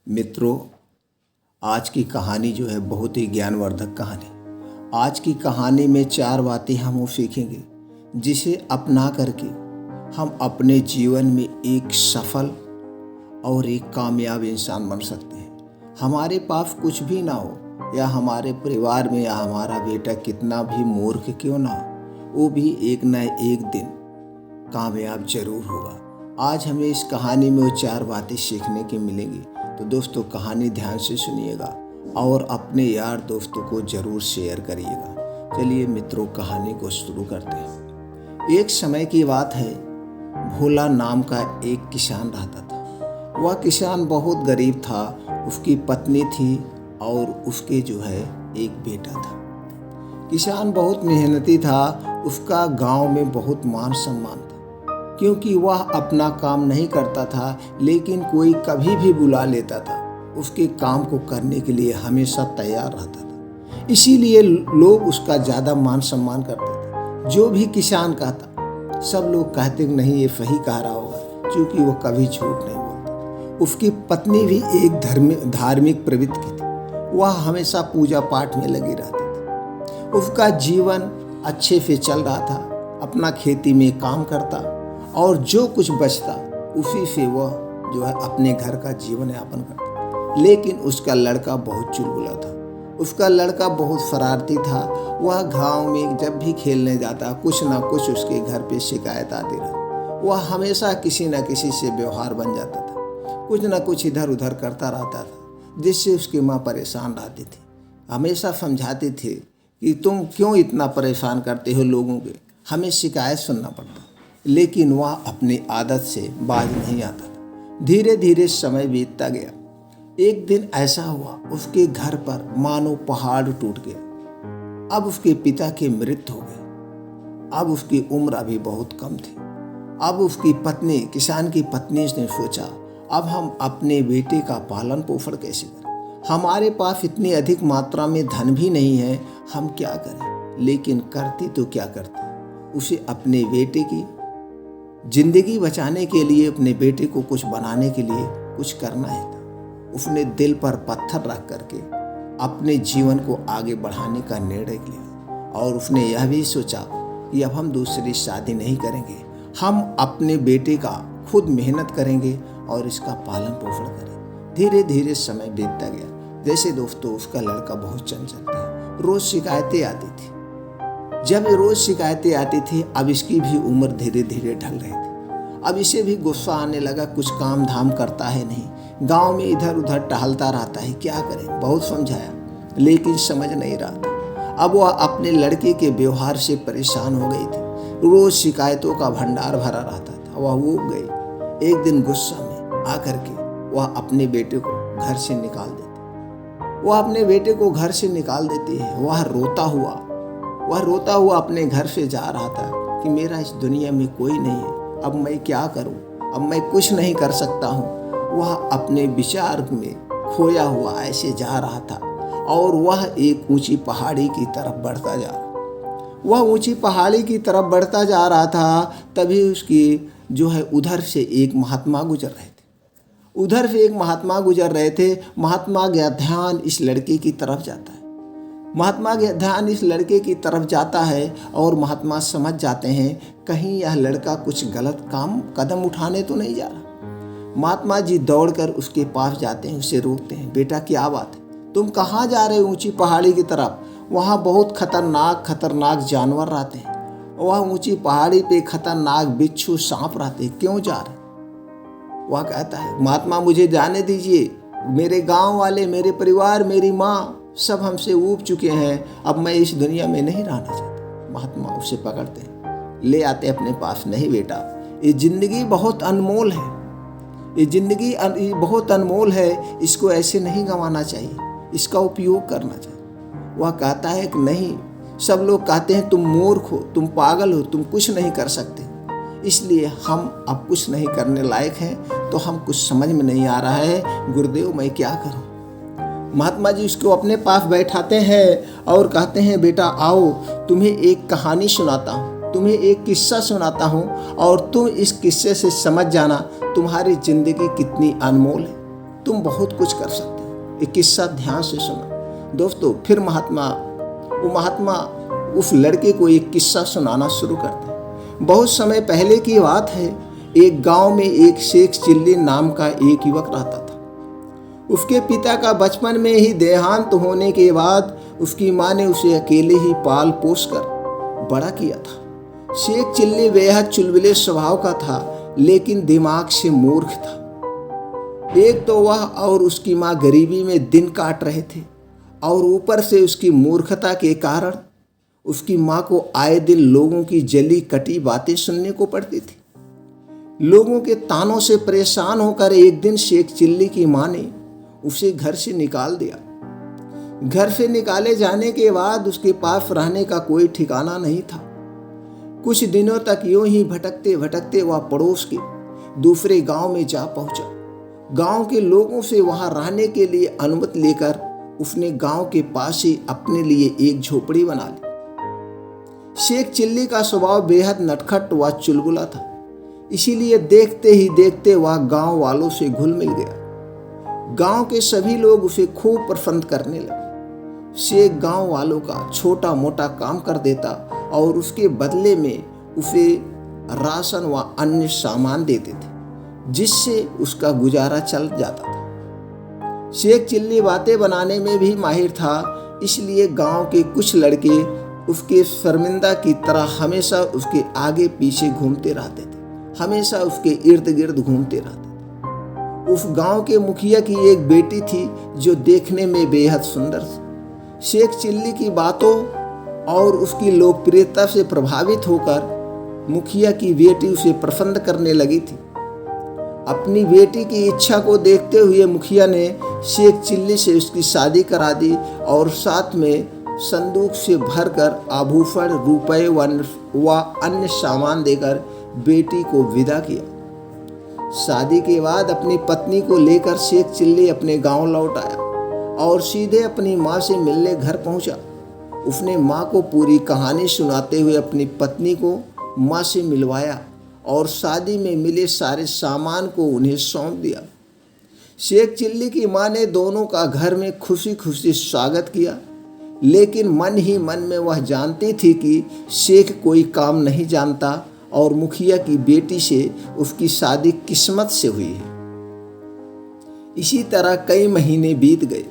मित्रों, आज की कहानी जो है बहुत ही ज्ञानवर्धक कहानी। आज की कहानी में 4 बातें हम वो सीखेंगे जिसे अपना करके हम अपने जीवन में एक सफल और एक कामयाब इंसान बन सकते हैं। हमारे पास कुछ भी ना हो या हमारे परिवार में या हमारा बेटा कितना भी मूर्ख क्यों ना हो, वो भी एक न एक दिन कामयाब जरूर होगा। आज हमें इस कहानी में वो 4 बातें सीखने के मिलेंगी। तो दोस्तों, कहानी ध्यान से सुनिएगा और अपने यार दोस्तों को ज़रूर शेयर करिएगा। चलिए मित्रों, कहानी को शुरू करते हैं। एक समय की बात है, भोला नाम का एक किसान रहता था। वह किसान बहुत गरीब था। उसकी पत्नी थी और उसके जो है एक बेटा था। किसान बहुत मेहनती था। उसका गांव में बहुत मान सम्मान था, क्योंकि वह अपना काम नहीं करता था, लेकिन कोई कभी भी बुला लेता था। उसके काम को करने के लिए हमेशा तैयार रहता था। इसीलिए लोग उसका ज़्यादा मान सम्मान करते थे। जो भी किसान कहता, सब लोग कहते नहीं ये सही कह रहा होगा, क्योंकि वो कभी झूठ नहीं बोलता। उसकी पत्नी भी एक धार्मिक प्रवृत्ति की थी। वह हमेशा पूजा पाठ में लगी रहती थी। उसका जीवन अच्छे से चल रहा था। अपना खेती में काम करता और जो कुछ बचता उसी से वह जो है अपने घर का जीवन यापन करता। लेकिन उसका लड़का बहुत चुलबुला था। उसका लड़का बहुत शरारती था। वह गांव में जब भी खेलने जाता, कुछ ना कुछ उसके घर पे शिकायत आती रहती। वह हमेशा किसी न किसी से व्यवहार बन जाता था। कुछ ना कुछ इधर उधर करता रहता था, जिससे उसकी माँ परेशान रहती थी। हमेशा समझाते थे कि तुम क्यों इतना परेशान करते हो लोगों के, हमें शिकायत सुनना पड़ता। लेकिन वह अपनी आदत से बाज नहीं आता था। धीरे धीरे समय बीतता गया। एक दिन ऐसा हुआ, उसके घर पर मानो पहाड़ टूट गया। अब उसके पिता की मृत्यु हो गई। अब उसकी उम्र अभी बहुत कम थी। अब उसकी पत्नी, किसान की पत्नी ने सोचा, अब हम अपने बेटे का पालन पोषण कैसे करें। हमारे पास इतनी अधिक मात्रा में धन भी नहीं है, हम क्या करें। लेकिन करती तो क्या करती, उसे अपने बेटे की जिंदगी बचाने के लिए, अपने बेटे को कुछ बनाने के लिए कुछ करना है था। उसने दिल पर पत्थर रख करके अपने जीवन को आगे बढ़ाने का निर्णय लिया और उसने यह भी सोचा कि अब हम दूसरी शादी नहीं करेंगे, हम अपने बेटे का खुद मेहनत करेंगे और इसका पालन पोषण करें। धीरे धीरे समय बीतता गया। जैसे दोस्तों, उसका लड़का बहुत चंचल था। रोज शिकायतें आती थी। जब रोज शिकायतें आती थी, अब इसकी भी उम्र धीरे धीरे ढल रही थी। अब इसे भी गुस्सा आने लगा। कुछ काम धाम करता है नहीं, गांव में इधर उधर टहलता रहता है। क्या करें, बहुत समझाया लेकिन समझ नहीं रहा था। अब वह अपने लड़के के व्यवहार से परेशान हो गई थी। रोज शिकायतों का भंडार भरा रहता था। वह ऊब गई। एक दिन गुस्सा में आकर के वह अपने बेटे को घर से निकाल देती। वह अपने बेटे को घर से निकाल देती है। वह रोता हुआ अपने घर से जा रहा था कि मेरा इस दुनिया में कोई नहीं है, अब मैं क्या करूं, अब मैं कुछ नहीं कर सकता हूं। वह अपने विचार में खोया हुआ ऐसे जा रहा था और वह एक ऊंची पहाड़ी की तरफ बढ़ता जा रहा। वह ऊंची पहाड़ी की तरफ बढ़ता जा रहा था, तभी उसकी जो है उधर से एक महात्मा गुजर रहे थे। महात्मा का ध्यान इस लड़के की तरफ जाता है। और महात्मा समझ जाते हैं कहीं यह लड़का कुछ गलत कदम उठाने तो नहीं जा रहा। महात्मा जी दौड़कर उसके पास जाते हैं, उसे रोकते हैं। बेटा, क्या बात है, तुम कहाँ जा रहे हो ऊंची पहाड़ी की तरफ? वहाँ बहुत खतरनाक जानवर रहते हैं। वह ऊंची पहाड़ी पे खतरनाक बिच्छू सांप रहते हैं, क्यों जा रहे? वह कहता है, महात्मा मुझे जाने दीजिए, मेरे गांव वाले, मेरे परिवार, मेरी माँ सब हमसे ऊब चुके हैं, अब मैं इस दुनिया में नहीं रहना चाहता। महात्मा उसे पकड़ते हैं, ले आते अपने पास। नहीं बेटा, ये जिंदगी बहुत अनमोल है, इसको ऐसे नहीं गंवाना चाहिए, इसका उपयोग करना चाहिए। वह कहता है कि नहीं, सब लोग कहते हैं तुम मूर्ख हो, तुम पागल हो, तुम कुछ नहीं कर सकते, इसलिए हम अब कुछ नहीं करने लायक हैं, तो हम कुछ समझ में नहीं आ रहा है। गुरुदेव, मैं क्या करूं? महात्मा जी उसको अपने पास बैठाते हैं और कहते हैं, बेटा आओ, तुम्हें एक कहानी सुनाता हूँ, तुम्हें एक किस्सा सुनाता हूँ और तुम इस किस्से से समझ जाना तुम्हारी जिंदगी कितनी अनमोल है। तुम बहुत कुछ कर सकते हो। एक किस्सा ध्यान से सुनो दोस्तों। फिर महात्मा उस लड़के को एक किस्सा सुनाना शुरू करते हैं। बहुत समय पहले की बात है। एक गांव में एक शेख चिल्ली नाम का एक युवक रहता था। उसके पिता का बचपन में ही देहांत होने के बाद उसकी माँ ने उसे अकेले ही पाल पोस कर बड़ा किया था। शेख चिल्ली बेहद चुलबुले स्वभाव का था, लेकिन दिमाग से मूर्ख था। एक तो वह और उसकी माँ गरीबी में दिन काट रहे थे, और ऊपर से उसकी मूर्खता के कारण उसकी माँ को आए दिन लोगों की जली कटी बातें सुनने को पड़ती थी। लोगों के तानों से परेशान होकर एक दिन शेख चिल्ली की माँ ने उसे घर से निकाल दिया। घर से निकाले जाने के बाद उसके पास रहने का कोई ठिकाना नहीं था। कुछ दिनों तक यूं ही भटकते भटकते वह पड़ोस के दूसरे गांव में जा पहुंचा। गांव के लोगों से वहां रहने के लिए अनुमति लेकर उसने गांव के पास ही अपने लिए एक झोपड़ी बना ली। शेख चिल्ली का स्वभाव बेहद नटखट व चुलबुला था, इसीलिए देखते ही देखते वह गांव वालों से घुल मिल गया। गांव के सभी लोग उसे खूब पसंद करने लगे। शेख गांव वालों का छोटा मोटा काम कर देता और उसके बदले में उसे राशन व अन्य सामान देते थे, जिससे उसका गुजारा चल जाता था। शेख चिल्ली बातें बनाने में भी माहिर था, इसलिए गांव के कुछ लड़के उसके शर्मिंदा की तरह हमेशा उसके आगे पीछे घूमते रहते थे, हमेशा उसके इर्द गिर्द घूमते रहते थे। उस गांव के मुखिया की एक बेटी थी जो देखने में बेहद सुंदर थी। शेख चिल्ली की बातों और उसकी लोकप्रियता से प्रभावित होकर मुखिया की बेटी उसे पसंद करने लगी थी। अपनी बेटी की इच्छा को देखते हुए मुखिया ने शेख चिल्ली से उसकी शादी करा दी और साथ में संदूक से भरकर आभूषण, रुपए व अन्य सामान देकर बेटी को विदा किया। शादी के बाद अपनी पत्नी को लेकर शेख चिल्ली अपने गांव लौट आया और सीधे अपनी माँ से मिलने घर पहुंचा। उसने माँ को पूरी कहानी सुनाते हुए अपनी पत्नी को माँ से मिलवाया और शादी में मिले सारे सामान को उन्हें सौंप दिया। शेख चिल्ली की माँ ने दोनों का घर में खुशी खुशी स्वागत किया, लेकिन मन ही मन में वह जानती थी कि शेख कोई काम नहीं जानता और मुखिया की बेटी से उसकी शादी किस्मत से हुई है। इसी तरह कई महीने बीत गए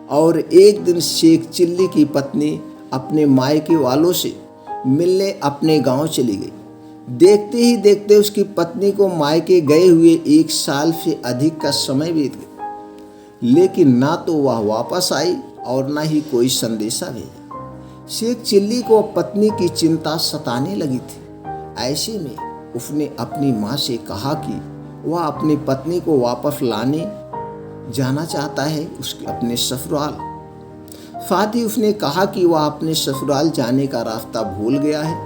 और एक दिन शेख चिल्ली की पत्नी अपने मायके वालों से मिलने अपने गांव चली गई। देखते ही देखते उसकी पत्नी को मायके गए हुए 1 साल से अधिक का समय बीत गया, लेकिन ना तो वह वापस आई और ना ही कोई संदेशा भेजा। शेख चिल्ली को पत्नी की चिंता सताने लगी थी। ऐसे में उसने अपनी माँ से कहा कि वह अपनी पत्नी को वापस लाने जाना चाहता है उसके अपने ससुराल। साथ ही उसने कहा कि वह अपने ससुराल जाने का रास्ता भूल गया है।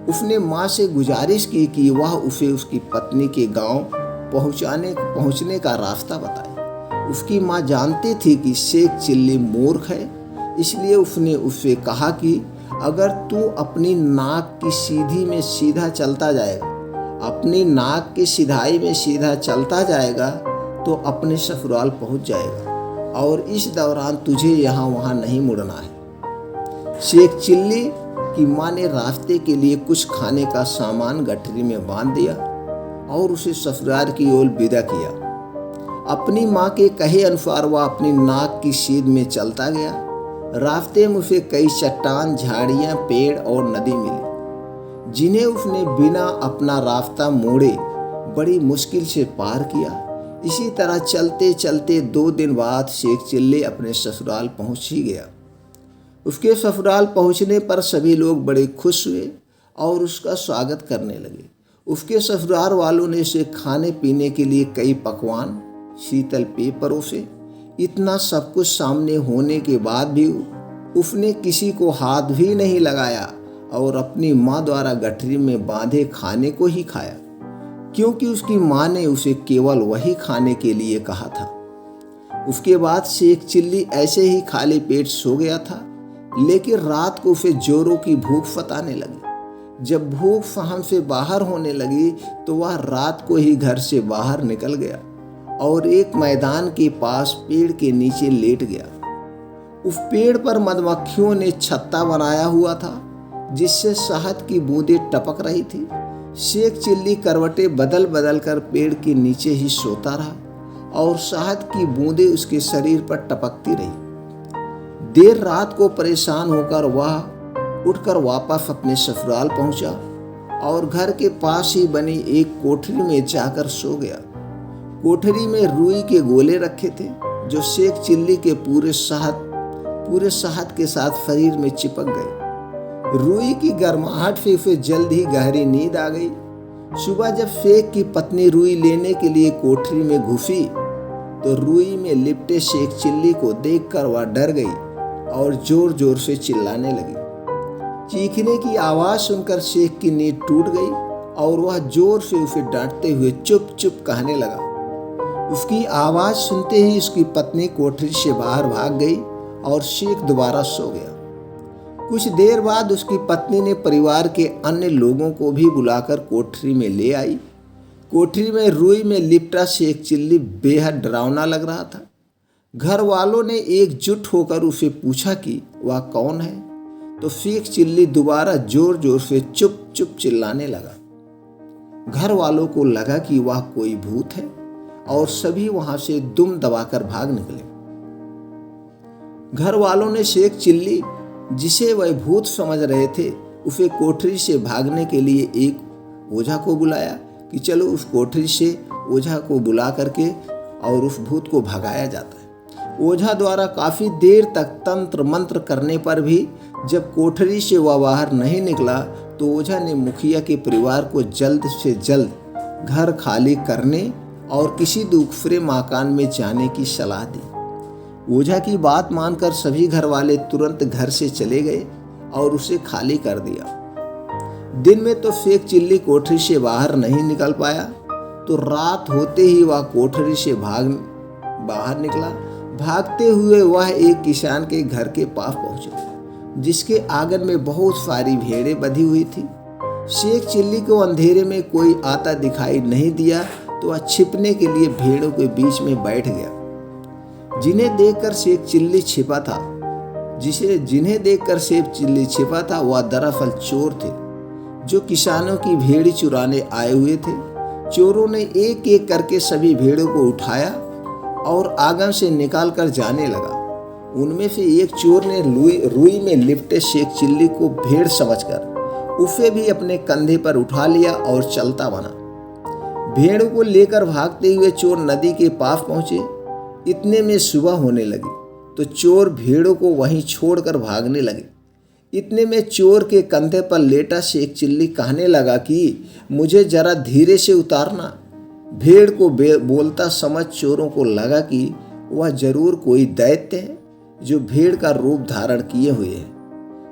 उसने माँ से गुजारिश की कि वह उसे उसकी पत्नी के गांव पहुंचने का रास्ता बताए। उसकी माँ जानती थी कि शेख चिल्ली मूर्ख है, इसलिए उसने उससे कहा कि अगर तू अपनी नाक की सीधी में सीधा चलता जाएगा, अपनी नाक की सीधाई में सीधा चलता जाएगा तो अपने ससुराल पहुंच जाएगा और इस दौरान तुझे यहाँ वहाँ नहीं मुड़ना है। शेख चिल्ली की माँ ने रास्ते के लिए कुछ खाने का सामान गठरी में बांध दिया और उसे ससुराल की ओर विदा किया। अपनी माँ के कहे अनुसार वह अपनी नाक की सीध में चलता गया। रास्ते में उसे कई चट्टान, झाड़ियाँ, पेड़ और नदी मिली, जिन्हें उसने बिना अपना रास्ता मोड़े बड़ी मुश्किल से पार किया। इसी तरह चलते चलते 2 दिन बाद शेख चिल्ली अपने ससुराल पहुंच ही गया। उसके ससुराल पहुंचने पर सभी लोग बड़े खुश हुए और उसका स्वागत करने लगे। उसके ससुराल वालों ने उसे खाने पीने के लिए कई पकवान, शीतल पेय परोसे। इतना सब कुछ सामने होने के बाद भी उसने किसी को हाथ भी नहीं लगाया और अपनी माँ द्वारा गठरी में बांधे खाने को ही खाया, क्योंकि उसकी माँ ने उसे केवल वही खाने के लिए कहा था। उसके बाद शेख चिल्ली ऐसे ही खाली पेट सो गया था, लेकिन रात को उसे जोरों की भूख सताने लगी। जब भूख सहम से बाहर होने लगी तो वह रात को ही घर से बाहर निकल गया और एक मैदान के पास पेड़ के नीचे लेट गया। उस पेड़ पर मधुमक्खियों ने छत्ता बनाया हुआ था जिससे शहद की बूंदें टपक रही थी। शेख चिल्ली करवटें बदल बदल कर पेड़ के नीचे ही सोता रहा और शहद की बूंदें उसके शरीर पर टपकती रही। देर रात को परेशान होकर वह उठकर वापस अपने ससुराल पहुंचा और घर के पास ही बनी एक कोठरी में जाकर सो गया। कोठरी में रुई के गोले रखे थे जो शेख चिल्ली के पूरे शहद के साथ शरीर में चिपक गए। रुई की गर्माहट से उसे जल्द ही गहरी नींद आ गई। सुबह जब शेख की पत्नी रुई लेने के लिए कोठरी में घुसी तो रुई में लिपटे शेख चिल्ली को देखकर वह डर गई और जोर जोर से चिल्लाने लगी। चीखने की आवाज सुनकर शेख की नींद टूट गई और वह जोर से उसे डांटते हुए चुप चुप कहने लगा। उसकी आवाज सुनते ही उसकी पत्नी कोठरी से बाहर भाग गई और शेख दोबारा सो गया। कुछ देर बाद उसकी पत्नी ने परिवार के अन्य लोगों को भी बुलाकर कोठरी में ले आई। कोठरी में रुई में लिपटा शेख चिल्ली बेहद डरावना लग रहा था। घर वालों ने एकजुट होकर उसे पूछा कि वह कौन है, तो शेख चिल्ली दोबारा जोर जोर से चुप चुप चिल्लाने लगा। घर वालों को लगा कि वह कोई भूत है और सभी वहां से दुम दबाकर भाग निकले। घर वालों ने शेख चिल्ली, जिसे वह भूत समझ रहे थे, उसे कोठरी से भागने के लिए एक ओझा को बुलाया कि चलो उस कोठरी से ओझा को बुला करके और उस भूत को भगाया जाता है। ओझा द्वारा काफी देर तक तंत्र मंत्र करने पर भी जब कोठरी से वह बाहर नहीं निकला तो ओझा ने मुखिया के परिवार को जल्द से जल्द घर खाली करने और किसी दूसरे मकान में जाने की सलाह दी। ओझा की बात मानकर सभी घर वाले तुरंत घर से चले गए और उसे खाली कर दिया। दिन में तो शेख चिल्ली कोठरी से बाहर नहीं निकल पाया, तो रात होते ही वह कोठरी से बाहर निकला। भागते हुए वह एक किसान के घर के पास पहुंचा जिसके आंगन में बहुत सारी भेड़ें बंधी हुई थी। शेख चिल्ली को अंधेरे में कोई आता दिखाई नहीं दिया तो वह छिपने के लिए भेड़ों के बीच में बैठ गया। जिन्हें देखकर शेख चिल्ली छिपा था वह दरअसल चोर थे जो किसानों की भेड़ी चुराने आए हुए थे। चोरों ने एक एक करके सभी भेड़ों को उठाया और आंगन से निकाल कर जाने लगा। उनमें से एक चोर ने रुई में लिपटे शेख चिल्ली को भेड़ समझकर उसे भी अपने कंधे पर उठा लिया और चलता बना। भेड़ों को लेकर भागते हुए चोर नदी के पास पहुंचे। इतने में सुबह होने लगी तो चोर भेड़ों को वहीं छोड़कर भागने लगे। इतने में चोर के कंधे पर लेटा शेख चिल्ली कहने लगा कि मुझे जरा धीरे से उतारना। भेड़ को बोलता समझ चोरों को लगा कि वह जरूर कोई दैत्य है जो भेड़ का रूप धारण किए हुए है।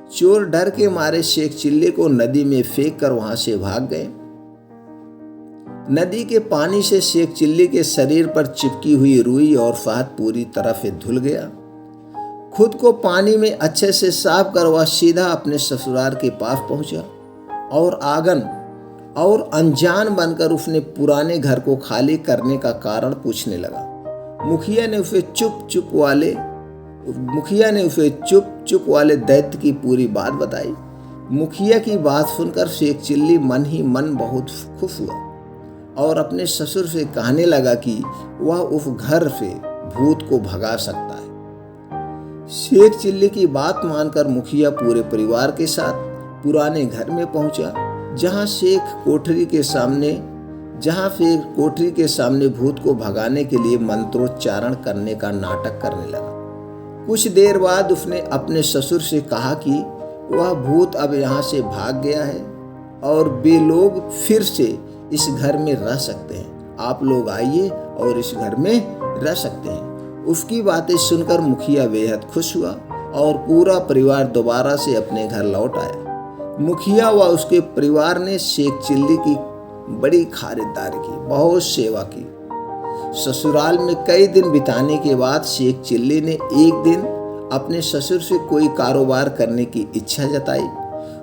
चोर डर के मारे शेख चिल्ली को नदी में फेंक कर वहां से भाग गए। नदी के पानी से शेख चिल्ली के शरीर पर चिपकी हुई रुई और शहद पूरी तरह से धुल गया। खुद को पानी में अच्छे से साफ कर वह सीधा अपने ससुराल के पास पहुंचा और अनजान बनकर उसने पुराने घर को खाली करने का कारण पूछने लगा। मुखिया ने उसे चुप चुप वाले दैत्य की पूरी बात बताई। मुखिया की बात सुनकर शेख चिल्ली मन ही मन बहुत खुश हुआ और अपने ससुर से कहने लगा कि वह उस घर से भूत को भगा सकता है। शेख चिल्ली की बात मानकर मुखिया पूरे परिवार के साथ पुराने घर में पहुंचा, जहां शेख कोठरी के सामने भूत को भगाने के लिए मंत्रोच्चारण करने का नाटक करने लगा। कुछ देर बाद उसने अपने ससुर से कहा कि वह भूत अब यहाँ से भाग गया है और वे लोग फिर से इस घर में रह सकते हैं। आप लोग आइए और इस घर में रह सकते हैं। उसकी बातें सुनकर मुखिया बेहद खुश हुआ और पूरा परिवार दोबारा से अपने घर लौट आया। मुखिया व उसके परिवार ने शेख चिल्ली की बड़ी खरीदारी की, बहुत सेवा की। ससुराल में कई दिन बिताने के बाद शेख चिल्ली ने एक दिन अपने ससुर से कोई कारोबार करने की इच्छा जताई।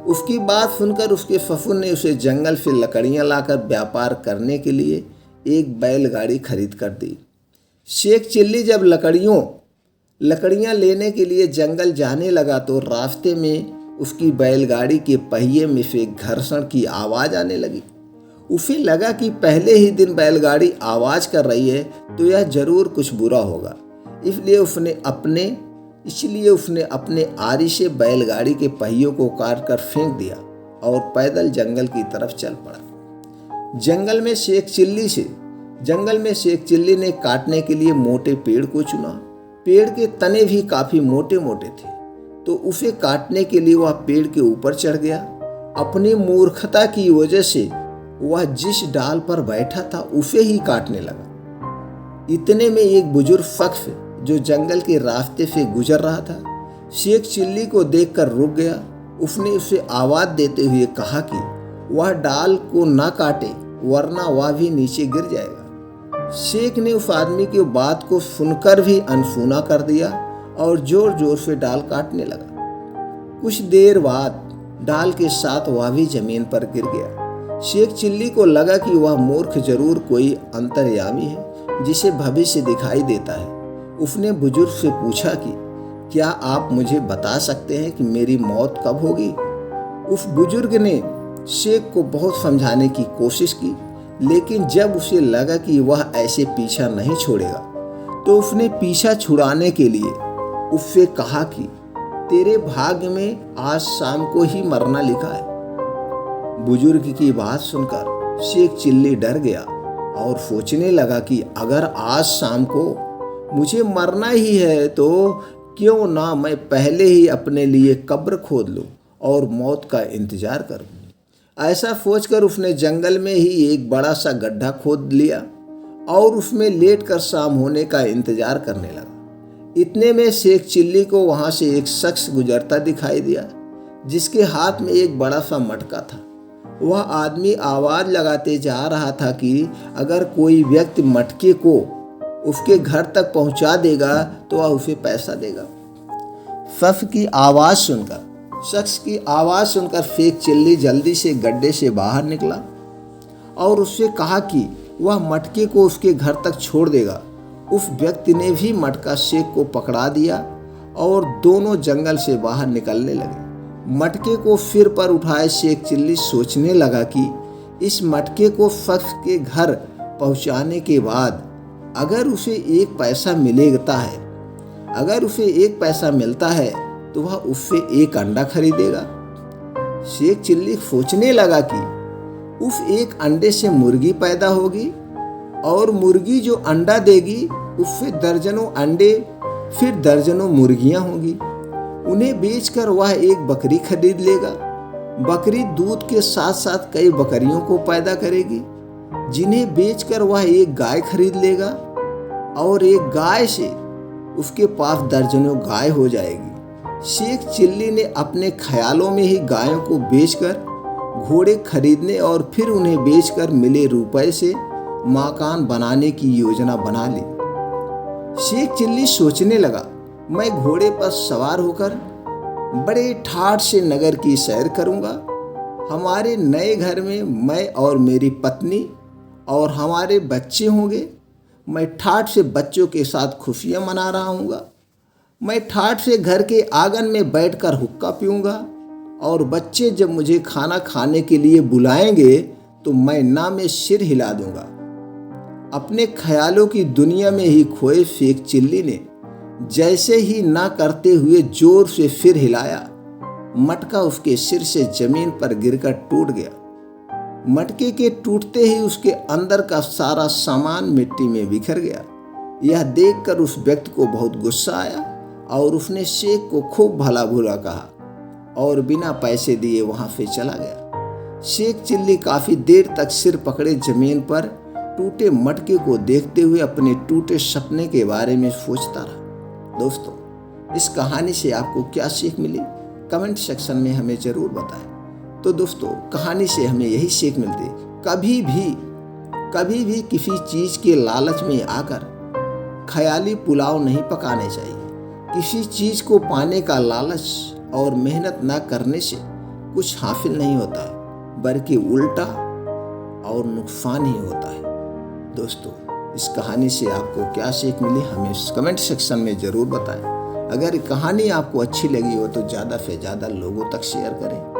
उसकी बात सुनकर उसके ससुर ने उसे जंगल से लकड़ियां लाकर व्यापार करने के लिए एक बैलगाड़ी खरीद कर दी। शेख चिल्ली जब लकड़ियाँ लेने के लिए जंगल जाने लगा तो रास्ते में उसकी बैलगाड़ी के पहिए में से घर्षण की आवाज़ आने लगी। उसे लगा कि पहले ही दिन बैलगाड़ी आवाज़ कर रही है तो यह जरूर कुछ बुरा होगा। इसलिए उसने अपने आरी से बैलगाड़ी के पहियों को काट कर फेंक दिया और पैदल जंगल की तरफ चल पड़ा। जंगल में शेख चिल्ली ने काटने के लिए मोटे पेड़ को चुना। पेड़ के तने भी काफी मोटे मोटे थे, तो उसे काटने के लिए वह पेड़ के ऊपर चढ़ गया। अपनी मूर्खता की वजह से वह जिस डाल पर बैठा था उसे ही काटने लगा। इतने में एक बुजुर्ग शख्स जो जंगल के रास्ते से गुजर रहा था शेख चिल्ली को देखकर रुक गया। उसने उसे आवाज देते हुए कहा कि वह डाल को ना काटे वरना वह भी नीचे गिर जाएगा। शेख ने उस आदमी की बात को सुनकर भी अनसुना कर दिया और जोर जोर से डाल काटने लगा। कुछ देर बाद डाल के साथ वह भी जमीन पर गिर गया। शेख चिल्ली को लगा कि वह मूर्ख जरूर कोई अंतर्यामी है जिसे भविष्य दिखाई देता है। उसने बुजुर्ग से पूछा कि क्या आप मुझे बता सकते हैं कि मेरी मौत कब होगी। उस बुजुर्ग ने शेख को बहुत समझाने की कोशिश की, लेकिन जब उसे लगा कि वह ऐसे पीछा नहीं छोड़ेगा तो उसने पीछा छुड़ाने के लिए उससे कहा कि तेरे भाग्य में आज शाम को ही मरना लिखा है। बुजुर्ग की बात सुनकर शेख चिल्ली डर गया और सोचने लगा कि अगर आज शाम को मुझे मरना ही है तो क्यों ना मैं पहले ही अपने लिए कब्र खोद लूं और मौत का इंतजार करूं। ऐसा सोचकर उसने जंगल में ही एक बड़ा सा गड्ढा खोद लिया और उसमें लेटकर शाम होने का इंतजार करने लगा। इतने में शेख चिल्ली को वहां से एक शख्स गुजरता दिखाई दिया जिसके हाथ में एक बड़ा सा मटका था। वह आदमी आवाज लगाते जा रहा था कि अगर कोई व्यक्ति मटके को उसके घर तक पहुंचा देगा तो वह उसे पैसा देगा। शख्स की आवाज सुनकर शेख चिल्ली जल्दी से गड्ढे से बाहर निकला और उससे कहा कि वह मटके को उसके घर तक छोड़ देगा। उस व्यक्ति ने भी मटका शेख को पकड़ा दिया और दोनों जंगल से बाहर निकलने लगे। मटके को सिर पर उठाए शेख चिल्ली सोचने लगा कि इस मटके को शख्स के घर पहुंचाने के बाद अगर उसे एक पैसा मिलता है तो वह उससे एक अंडा खरीदेगा। शेख चिल्ली सोचने लगा कि उस एक अंडे से मुर्गी पैदा होगी और मुर्गी जो अंडा देगी उससे दर्जनों अंडे फिर दर्जनों मुर्गियां होंगी। उन्हें बेचकर वह एक बकरी खरीद लेगा। बकरी दूध के साथ साथ कई बकरियों को पैदा करेगी जिन्हें बेचकर वह एक गाय खरीद लेगा और एक गाय से उसके पास दर्जनों गाय हो जाएगी। शेख चिल्ली ने अपने ख्यालों में ही गायों को बेचकर घोड़े खरीदने और फिर उन्हें बेचकर मिले रुपए से मकान बनाने की योजना बना ली। शेख चिल्ली सोचने लगा, मैं घोड़े पर सवार होकर बड़े ठाठ से नगर की सैर करूंगा। हमारे नए घर में मैं और मेरी पत्नी और हमारे बच्चे होंगे। मैं ठाठ से बच्चों के साथ खुशियां मना रहा हूँगा। मैं ठाठ से घर के आंगन में बैठकर हुक्का पीऊँगा और बच्चे जब मुझे खाना खाने के लिए बुलाएंगे तो मैं ना में सिर हिला दूंगा। अपने ख्यालों की दुनिया में ही खोए शेख चिल्ली ने जैसे ही ना करते हुए जोर से सिर हिलाया, मटका उसके सिर से जमीन पर गिरकर टूट गया। मटके के टूटते ही उसके अंदर का सारा सामान मिट्टी में बिखर गया। यह देखकर उस व्यक्ति को बहुत गुस्सा आया और उसने शेख को खूब भला बुरा कहा और बिना पैसे दिए वहां से चला गया। शेख चिल्ली काफी देर तक सिर पकड़े जमीन पर टूटे मटके को देखते हुए अपने टूटे सपने के बारे में सोचता रहा। दोस्तों, इस कहानी से आपको क्या सीख मिली कमेंट सेक्शन में हमें जरूर बताएं। तो दोस्तों, कहानी से हमें यही सीख मिलती है, कभी भी किसी चीज के लालच में आकर ख्याली पुलाव नहीं पकाने चाहिए। किसी चीज को पाने का लालच और मेहनत ना करने से कुछ हासिल नहीं होता है, बल्कि उल्टा और नुकसान ही होता है। दोस्तों, इस कहानी से आपको क्या सीख मिली हमें कमेंट सेक्शन में ज़रूर बताएं। अगर कहानी आपको अच्छी लगी हो तो ज़्यादा से ज़्यादा लोगों तक शेयर करें।